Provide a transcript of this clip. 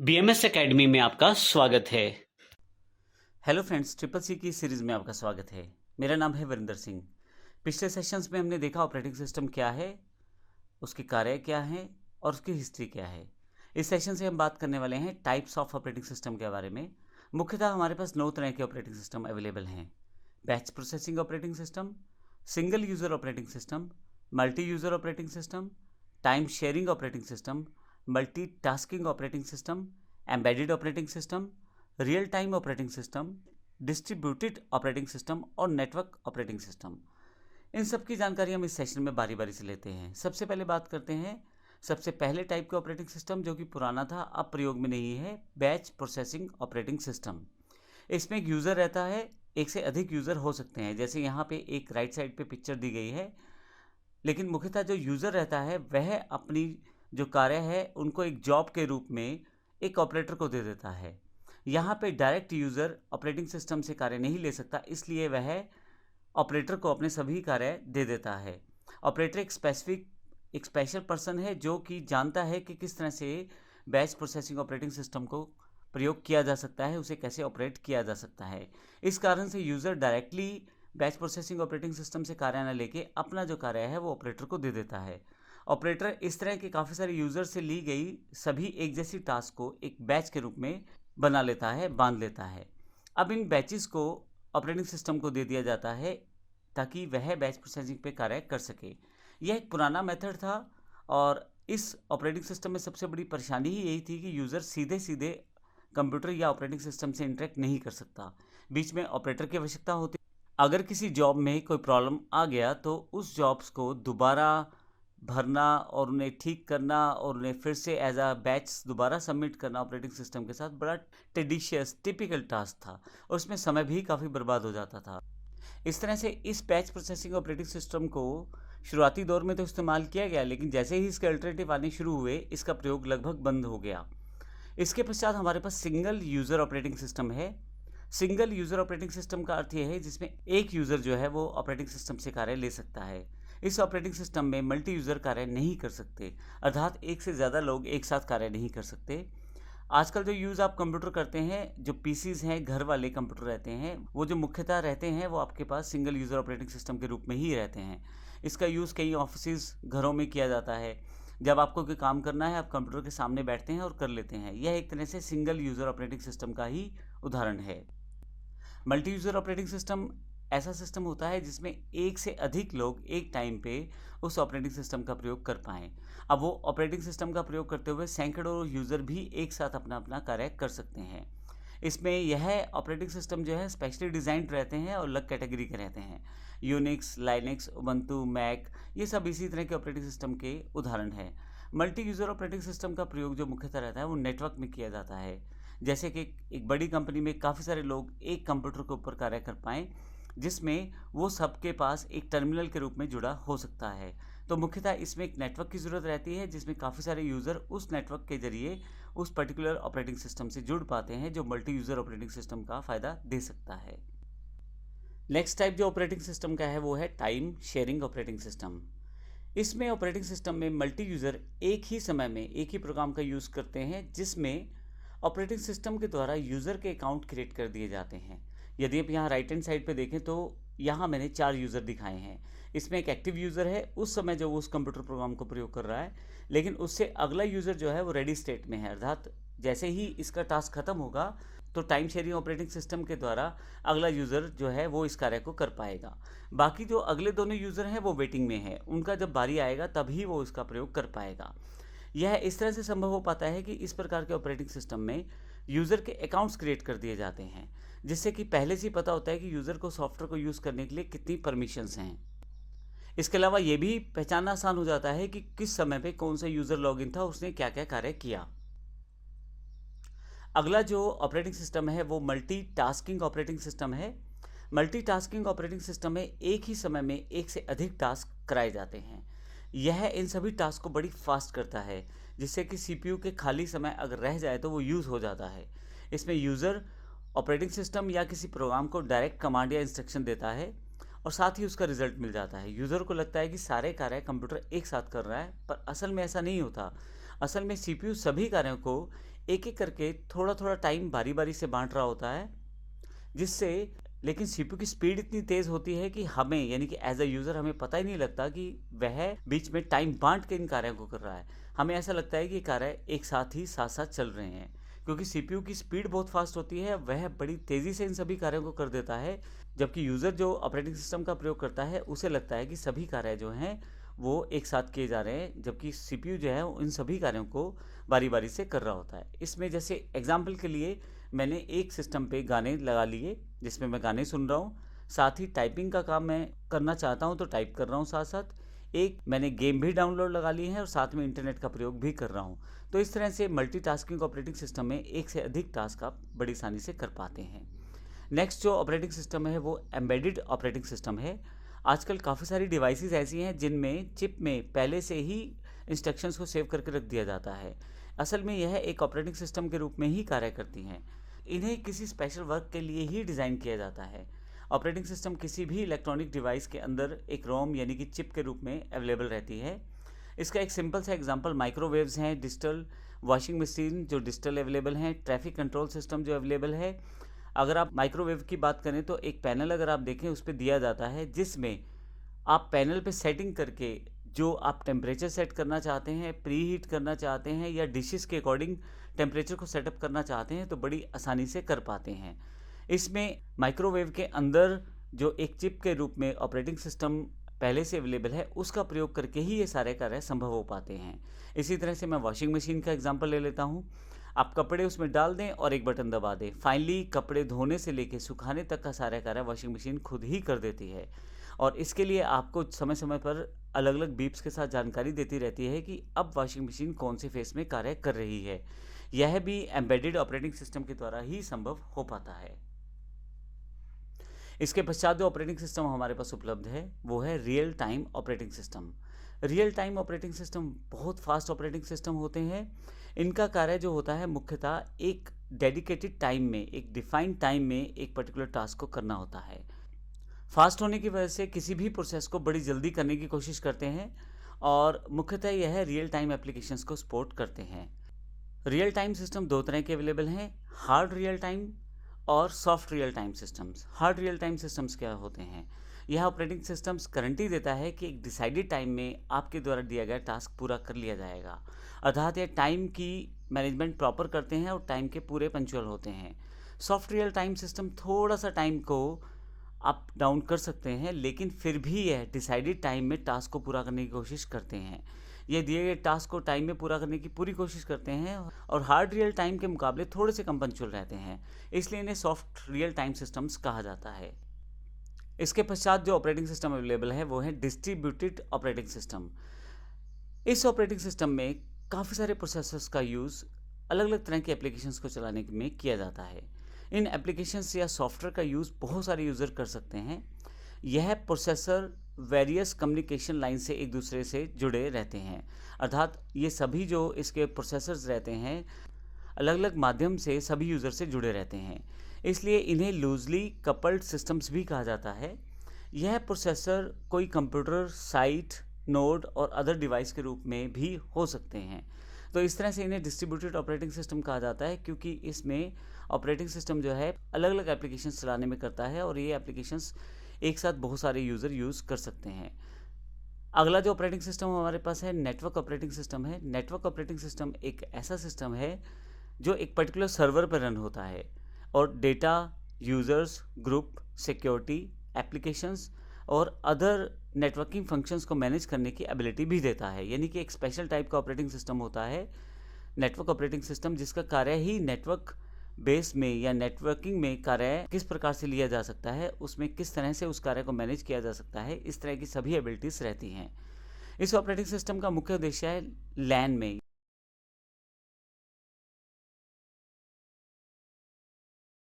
BMS academy में आपका स्वागत है। हेलो फ्रेंड्स, ट्रिपल सी की सीरीज़ में आपका स्वागत है। मेरा नाम है वरिंदर सिंह। पिछले सेशंस में हमने देखा ऑपरेटिंग सिस्टम क्या है, उसके कार्य क्या हैं और उसकी हिस्ट्री क्या है। इस सेशन से हम बात करने वाले हैं टाइप्स ऑफ ऑपरेटिंग सिस्टम के बारे में। मुख्यतः हमारे पास 9 तरह के ऑपरेटिंग सिस्टम अवेलेबल हैं। Batch processing operating system, single user operating system, multi user operating system, time sharing operating system, multi tasking operating system, embedded operating system, real time operating system, distributed operating system और network operating system. इन सब की जानकारी हम इस session में बारी बारी से लेते हैं। सबसे पहले बात करते हैं सबसे पहले टाइप के ऑपरेटिंग सिस्टम, जो कि पुराना था, अब प्रयोग में नहीं है, बैच प्रोसेसिंग ऑपरेटिंग सिस्टम। इसमें एक यूज़र रहता है, एक से अधिक यूज़र हो सकते हैं। जैसे यहाँ पे एक राइट साइड पे पिक्चर दी गई है, लेकिन मुख्यतः जो यूज़र रहता है वह अपनी जो कार्य है उनको एक जॉब के रूप में एक ऑपरेटर को दे देता है। यहाँ पे डायरेक्ट यूज़र ऑपरेटिंग सिस्टम से कार्य नहीं ले सकता, इसलिए वह ऑपरेटर को अपने सभी कार्य दे देता है। ऑपरेटर एक स्पेशल पर्सन है जो कि जानता है कि किस तरह से बैच प्रोसेसिंग ऑपरेटिंग सिस्टम को प्रयोग किया जा सकता है, उसे कैसे ऑपरेट किया जा सकता है। इस कारण से user directly batch processing operating system से कार्य न लेके अपना जो कार्य है वो ऑपरेटर को दे देता है। ऑपरेटर इस तरह के काफ़ी सारे यूज़र से ली गई सभी एक जैसी टास्क को एक बैच के रूप में बना लेता है, बांध लेता है। अब इन बैचेस को ऑपरेटिंग सिस्टम को दे दिया जाता है ताकि वह बैच प्रोसेसिंग पे कार्य कर सके। यह एक पुराना मेथड था और इस ऑपरेटिंग सिस्टम में सबसे बड़ी परेशानी ही यही थी कि यूज़र सीधे सीधे कंप्यूटर या ऑपरेटिंग सिस्टम से इंटरेक्ट नहीं कर सकता। बीच में ऑपरेटर की आवश्यकता होती। अगर किसी जॉब में कोई प्रॉब्लम आ गया तो उस जॉब्स को दोबारा भरना और उन्हें ठीक करना और उन्हें फिर से एज अ बैच दोबारा सबमिट करना ऑपरेटिंग सिस्टम के साथ बड़ा टेडिशियस टिपिकल टास्क था और उसमें समय भी काफ़ी बर्बाद हो जाता था। इस तरह से इस बैच प्रोसेसिंग ऑपरेटिंग सिस्टम को शुरुआती दौर में तो इस्तेमाल किया गया, लेकिन जैसे ही इसके अल्टरनेटिव आने शुरू हुए इसका प्रयोग लगभग बंद हो गया। इसके पश्चात हमारे पास सिंगल यूज़र ऑपरेटिंग सिस्टम है। सिंगल यूज़र ऑपरेटिंग सिस्टम का अर्थ यह है जिसमें एक यूज़र जो है वो ऑपरेटिंग सिस्टम से कार्य ले सकता है। इस ऑपरेटिंग सिस्टम में मल्टी यूज़र कार्य नहीं कर सकते, अर्थात एक से ज़्यादा लोग एक साथ कार्य नहीं कर सकते। आजकल जो यूज़ आप कंप्यूटर करते हैं, जो पीसीज हैं, घर वाले कंप्यूटर रहते हैं, वो जो मुख्यतः रहते हैं वो आपके पास सिंगल यूज़र ऑपरेटिंग सिस्टम के रूप में ही रहते हैं। इसका यूज़ कई ऑफिस घरों में किया जाता है। जब आपको कोई काम करना है आप कंप्यूटर के सामने बैठते हैं और कर लेते हैं। यह एक तरह से सिंगल यूज़र ऑपरेटिंग सिस्टम का ही उदाहरण है। मल्टी यूज़र ऑपरेटिंग सिस्टम ऐसा सिस्टम होता है जिसमें एक से अधिक लोग एक टाइम पे उस ऑपरेटिंग सिस्टम का प्रयोग कर पाएँ। अब वो ऑपरेटिंग सिस्टम का प्रयोग करते हुए सैकड़ों यूज़र भी एक साथ अपना अपना कार्य कर सकते हैं। इसमें यह ऑपरेटिंग सिस्टम जो है स्पेशली डिज़ाइंड रहते हैं और अलग कैटेगरी के रहते हैं। यूनिक्स, लाइनक्स, उबंटू, मैक, ये सब इसी तरह के ऑपरेटिंग सिस्टम के उदाहरण हैं। मल्टी यूज़र ऑपरेटिंग सिस्टम का प्रयोग जो मुख्यतः रहता है वो नेटवर्क में किया जाता है। जैसे कि एक बड़ी कंपनी में काफ़ी सारे लोग एक कंप्यूटर के ऊपर कार्य कर पाएँ, जिसमें वो सबके पास एक टर्मिनल के रूप में जुड़ा हो सकता है। तो मुख्यतः इसमें एक नेटवर्क की ज़रूरत रहती है जिसमें काफ़ी सारे यूज़र उस नेटवर्क के ज़रिए उस पर्टिकुलर ऑपरेटिंग सिस्टम से जुड़ पाते हैं, जो मल्टी यूज़र ऑपरेटिंग सिस्टम का फ़ायदा दे सकता है। नेक्स्ट टाइप जो ऑपरेटिंग सिस्टम का है वो है टाइम शेयरिंग ऑपरेटिंग सिस्टम। इसमें ऑपरेटिंग सिस्टम में मल्टी यूज़र एक ही समय में एक ही प्रोग्राम का यूज़ करते हैं, जिसमें ऑपरेटिंग सिस्टम के द्वारा यूज़र के अकाउंट क्रिएट कर दिए जाते हैं। यदि आप यहाँ राइट हैंड साइड पे देखें तो यहाँ मैंने 4 यूज़र दिखाए हैं। इसमें एक एक्टिव यूज़र है उस समय जो वो उस कंप्यूटर प्रोग्राम को प्रयोग कर रहा है, लेकिन उससे अगला यूज़र जो है वो रेडी स्टेट में है, अर्थात जैसे ही इसका टास्क खत्म होगा तो टाइम शेयरिंग ऑपरेटिंग सिस्टम के द्वारा अगला यूज़र जो है वो इस कार्य को कर पाएगा। बाकी जो अगले दोनों यूज़र हैं वो वेटिंग में है, उनका जब बारी आएगा तभी वो इसका प्रयोग कर पाएगा। यह इस तरह से संभव हो पाता है कि इस प्रकार के ऑपरेटिंग सिस्टम में यूज़र के अकाउंट्स क्रिएट कर दिए जाते हैं, जिससे कि पहले से ही पता होता है कि यूज़र को सॉफ्टवेयर को यूज़ करने के लिए कितनी परमिशंस हैं। इसके अलावा ये भी पहचानना आसान हो जाता है कि किस समय पे कौन सा यूज़र लॉगिन था, उसने क्या क्या कार्य किया। अगला जो ऑपरेटिंग सिस्टम है वो मल्टी टास्किंग ऑपरेटिंग सिस्टम है। मल्टी टास्किंग ऑपरेटिंग सिस्टम में एक ही समय में एक से अधिक टास्क कराए जाते हैं। यह इन सभी टास्क को बड़ी फास्ट करता है, जिससे कि सीपीयू के खाली समय अगर रह जाए तो वो यूज़ हो जाता है। इसमें यूज़र ऑपरेटिंग सिस्टम या किसी प्रोग्राम को डायरेक्ट कमांड या इंस्ट्रक्शन देता है और साथ ही उसका रिजल्ट मिल जाता है। यूज़र को लगता है कि सारे कार्य कंप्यूटर एक साथ कर रहा है, पर असल में ऐसा नहीं होता। असल में सीपीयू सभी कार्यों को एक एक करके थोड़ा थोड़ा टाइम बारी बारी से बांट रहा होता है, जिससे लेकिन सीपीयू की स्पीड इतनी तेज़ होती है कि हमें यानी कि एज अ यूज़र हमें पता ही नहीं लगता कि वह बीच में टाइम बांट के इन कार्यों को कर रहा है। हमें ऐसा लगता है कि ये कार्य एक साथ ही साथ साथ चल रहे हैं, क्योंकि सीपीयू की स्पीड बहुत फास्ट होती है, वह बड़ी तेज़ी से इन सभी कार्यों को कर देता है, जबकि यूज़र जो ऑपरेटिंग सिस्टम का प्रयोग करता है उसे लगता है कि सभी कार्य जो हैं वो एक साथ किए जा रहे हैं, जबकि सीपीयू जो है इन सभी कार्यों को बारी बारी से कर रहा होता है। इसमें जैसे एग्जाम्पल के लिए मैंने एक सिस्टम पे गाने लगा लिए जिसमें मैं गाने सुन रहा हूँ, साथ ही टाइपिंग का काम मैं करना चाहता हूँ तो टाइप कर रहा हूँ साथ साथ। एक मैंने गेम भी डाउनलोड लगा ली है और साथ में इंटरनेट का प्रयोग भी कर रहा हूँ। तो इस तरह से मल्टीटास्किंग ऑपरेटिंग सिस्टम में एक से अधिक टास्क आप बड़ी आसानी से कर पाते हैं। नेक्स्ट जो ऑपरेटिंग सिस्टम है वो एम्बेडेड ऑपरेटिंग सिस्टम है। आजकल काफ़ी सारी डिवाइसेस ऐसी हैं जिनमें चिप में पहले से ही इंस्ट्रक्शंस को सेव करके रख दिया जाता है। असल में यह एक ऑपरेटिंग सिस्टम के रूप में ही कार्य करती हैं। इन्हें किसी स्पेशल वर्क के लिए ही डिज़ाइन किया जाता है। ऑपरेटिंग सिस्टम किसी भी इलेक्ट्रॉनिक डिवाइस के अंदर एक रोम यानी कि चिप के रूप में अवेलेबल रहती है। इसका एक सिंपल सा एग्जांपल माइक्रोवेव्स हैं, डिजिटल वॉशिंग मशीन जो डिजिटल अवेलेबल हैं, ट्रैफिक कंट्रोल सिस्टम जो अवेलेबल है। अगर आप माइक्रोवेव की बात करें तो एक पैनल अगर आप देखें उस पर दिया जाता है, जिसमें आप पैनल पे सेटिंग करके जो आप टेम्परेचर सेट करना चाहते हैं, प्री हीट करना चाहते हैं या डिशेस के अकॉर्डिंग टेम्परेचर को सेटअप करना चाहते हैं तो बड़ी आसानी से कर पाते हैं। इसमें माइक्रोवेव के अंदर जो एक चिप के रूप में ऑपरेटिंग सिस्टम पहले से अवेलेबल है उसका प्रयोग करके ही ये सारे कार्य संभव हो पाते हैं। इसी तरह से मैं वॉशिंग मशीन का एग्जांपल ले लेता हूँ। आप कपड़े उसमें डाल दें और एक बटन दबा दें, फाइनली कपड़े धोने से लेकर सुखाने तक का सारा कार्य वॉशिंग मशीन खुद ही कर देती है। और इसके लिए आपको समय समय पर अलग अलग बीप्स के साथ जानकारी देती रहती है कि अब वॉशिंग मशीन कौन से फेस में कार्य कर रही है। यह भी एम्बेडेड ऑपरेटिंग सिस्टम के द्वारा ही संभव हो पाता है। इसके पश्चात जो ऑपरेटिंग सिस्टम हमारे पास उपलब्ध है वो है real time operating system. Real time operating system बहुत फास्ट ऑपरेटिंग सिस्टम होते हैं। इनका कार्य जो होता है मुख्यतः एक डेडिकेटेड टाइम में, एक डिफाइंड टाइम में एक पर्टिकुलर टास्क को करना होता है। फास्ट होने की वजह से किसी भी प्रोसेस को बड़ी जल्दी करने की कोशिश करते हैं और मुख्यतः यह रियल टाइम एप्लीकेशंस को सपोर्ट करते हैं। रियल टाइम सिस्टम दो तरह के अवेलेबल हैं, हार्ड रियल टाइम और soft real time systems. Hard real time systems क्या होते हैं? यह ऑपरेटिंग सिस्टम्स गारंटी देता है कि एक डिसाइडेड टाइम में आपके द्वारा दिया गया टास्क पूरा कर लिया जाएगा, अर्थात यह टाइम की मैनेजमेंट प्रॉपर करते हैं और टाइम के पूरे पंक्चुअल होते हैं। सॉफ्ट रियल टाइम सिस्टम थोड़ा सा टाइम को अप डाउन कर सकते हैं, लेकिन फिर भी यह डिसाइडेड टाइम में टास्क को पूरा करने की कोशिश करते हैं। ये दिए गए टास्क को टाइम में पूरा करने की पूरी कोशिश करते हैं और हार्ड रियल टाइम के मुकाबले थोड़े से कम पंक्चुअल रहते हैं, इसलिए इन्हें सॉफ्ट रियल टाइम सिस्टम्स कहा जाता है। इसके पश्चात जो ऑपरेटिंग सिस्टम अवेलेबल है वो है डिस्ट्रीब्यूटेड ऑपरेटिंग सिस्टम। इस ऑपरेटिंग सिस्टम में काफ़ी सारे प्रोसेसर्स का यूज़ अलग अलग तरह के एप्लीकेशंस को चलाने में किया जाता है। इन एप्लीकेशंस या सॉफ्टवेयर का यूज़ बहुत सारे यूज़र कर सकते हैं। यह प्रोसेसर वेरियस कम्युनिकेशन लाइन से एक दूसरे से जुड़े रहते हैं, अर्थात ये सभी जो इसके प्रोसेसर्स रहते हैं अलग अलग माध्यम से सभी यूज़र से जुड़े रहते हैं, इसलिए इन्हें लूजली कपल्ड सिस्टम्स भी कहा जाता है। यह प्रोसेसर कोई कंप्यूटर, साइट, नोड और अदर डिवाइस के रूप में भी हो सकते हैं। तो इस तरह से इन्हें डिस्ट्रीब्यूटेड ऑपरेटिंग सिस्टम कहा जाता है, क्योंकि इसमें ऑपरेटिंग सिस्टम जो है अलग अलग एप्लीकेशंस चलाने में करता है और ये एप्लीकेशंस एक साथ बहुत सारे यूज़र यूज़ कर सकते हैं। अगला जो ऑपरेटिंग सिस्टम हमारे पास है नेटवर्क ऑपरेटिंग सिस्टम है। नेटवर्क ऑपरेटिंग सिस्टम एक ऐसा सिस्टम है जो एक पर्टिकुलर सर्वर पर रन होता है और data, users, group, security, applications और अदर नेटवर्किंग फंक्शंस को मैनेज करने की एबिलिटी भी देता है। यानी कि एक स्पेशल टाइप का ऑपरेटिंग सिस्टम होता है नेटवर्क ऑपरेटिंग सिस्टम, जिसका कार्य ही नेटवर्क बेस में या नेटवर्किंग में कार्य किस प्रकार से लिया जा सकता है, उसमें किस तरह से उस कार्य को मैनेज किया जा सकता है, इस तरह की सभी एबिलिटीज़ रहती हैं। इस ऑपरेटिंग सिस्टम का मुख्य उद्देश्य है लैन में